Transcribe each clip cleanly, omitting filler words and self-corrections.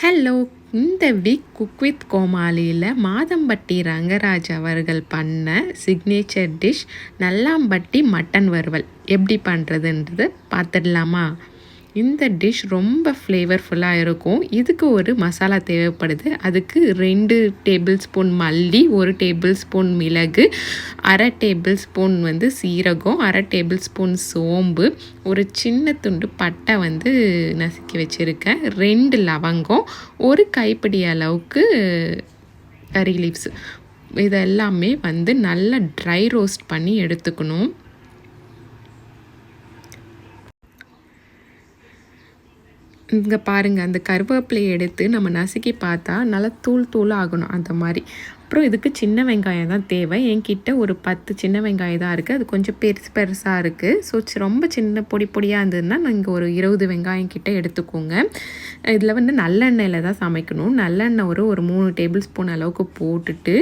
Hello, இந்த week cook with கோமாளியில் madhampatty Rangaraj அவர்கள் பண்ண சிக்னேச்சர் டிஷ் நல்லாம்பட்டி மட்டன் வறுவல் எப்படி பண்ணுறதுன்றது பார்த்துடலாமா? இந்த டிஷ் ரொம்ப ஃப்ளேவர்ஃபுல்லாக இருக்கும். இதுக்கு ஒரு மசாலா தேவைப்படுது. அதுக்கு 2 டேபிள் ஸ்பூன் மல்லி, 1 டேபிள் ஸ்பூன் மிளகு, 1/2 டேபிள் ஸ்பூன் சீரகம், 1/2 டேபிள் ஸ்பூன் சோம்பு, ஒரு சின்ன துண்டு பட்டை நசுக்கி வச்சுருக்கேன், 2 லவங்கம், ஒரு கைப்பிடி அளவுக்கு கறி லீவ்ஸ். இதெல்லாமே நல்லா ட்ரை ரோஸ்ட் பண்ணி எடுத்துக்கணும். இங்கே பாருங்கள், அந்த கருவேப்பிலையை எடுத்து நம்ம நசுக்கி பார்த்தா நல்லா தூள் ஆகணும் அந்த மாதிரி. அப்புறம் இதுக்கு சின்ன வெங்காயம் தான் தேவை. என்கிட்ட ஒரு 10 சின்ன வெங்காயம் தான் இருக்குது. அது கொஞ்சம் பெருசாக இருக்குது. ஸோ ரொம்ப சின்ன பொடியாக இருந்ததுன்னா நீங்கள் ஒரு 20 வெங்காயம் கிட்ட எடுத்துக்கோங்க. இதில் நல்லெண்ணெயில் தான் சமைக்கணும். நல்லெண்ணெய் ஒரு 3 டேபிள் ஸ்பூன் அளவுக்கு போட்டுட்டு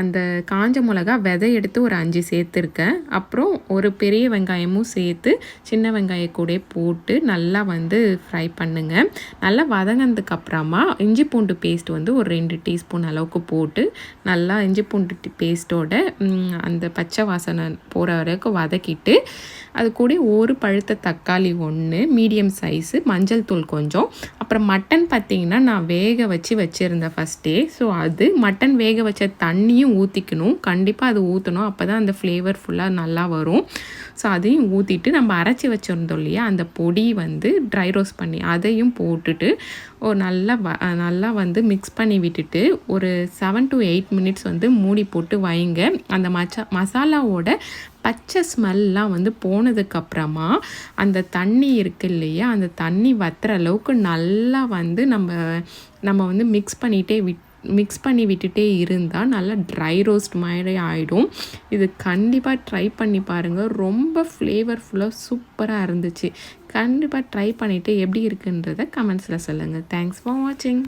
அந்த காஞ்ச மிளகா விதை எடுத்து ஒரு 5 சேர்த்துருக்கேன். அப்புறம் ஒரு பெரிய வெங்காயமும் சேர்த்து சின்ன வெங்காயம் கூட போட்டு நல்லா ஃப்ரை பண்ணுங்கள். நல்லா வதங்கினதுக்கப்புறமா இஞ்சி பூண்டு பேஸ்ட் ஒரு 2 டீஸ்பூன் அளவுக்கு போட்டு நல்லா இஞ்சி பூண்டு பேஸ்ட்டோட அந்த பச்சை வாசனை போகிற வரைக்கும் வதக்கிட்டு அது கூட ஒரு பழுத்த தக்காளி 1 மீடியம் சைஸு, மஞ்சள் தூள் கொஞ்சம், அப்புறம் மட்டன் பார்த்திங்கன்னா நான் வேக வச்சுருந்தேன் ஃபஸ்ட்டே. ஸோ அது மட்டன் வேக வச்ச தண்ணியும் ஊற்றிக்கணும். கண்டிப்பாக அது ஊற்றணும், அப்போ தான் அந்த ஃப்ளேவர் ஃபுல்லாக நல்லா வரும். ஸோ அதையும் ஊற்றிட்டு நம்ம அரைச்சி வச்சுருந்தோம் இல்லையா, அந்த பொடி ட்ரை ரோஸ்ட் பண்ணி அதையும் போட்டுட்டு ஒரு நல்லா மிக்ஸ் பண்ணி விட்டுட்டு ஒரு 7 to 8 மினிட்ஸ் மூடி போட்டு வைங்க. அந்த மசாலாவோட பச்சை ஸ்மெல்லாம் போனதுக்கப்புறமா அந்த தண்ணி இருக்கு இல்லையா, அந்த தண்ணி வத்துற அளவுக்கு நல்லா நம்ம மிக்ஸ் பண்ணி விட்டுட்டே இருந்தால் நல்லா ட்ரை ரோஸ்ட் மாதிரி ஆகிடும். இது கண்டிப்பாக ட்ரை பண்ணி பாருங்கள். ரொம்ப ஃப்ளேவர்ஃபுல்லாக சூப்பராக இருந்துச்சு. கண்டிப்பாக ட்ரை பண்ணிவிட்டு எப்படி இருக்குன்றதை கமெண்ட்ஸில் சொல்லுங்கள். தேங்க்ஸ் ஃபார் வாட்சிங்.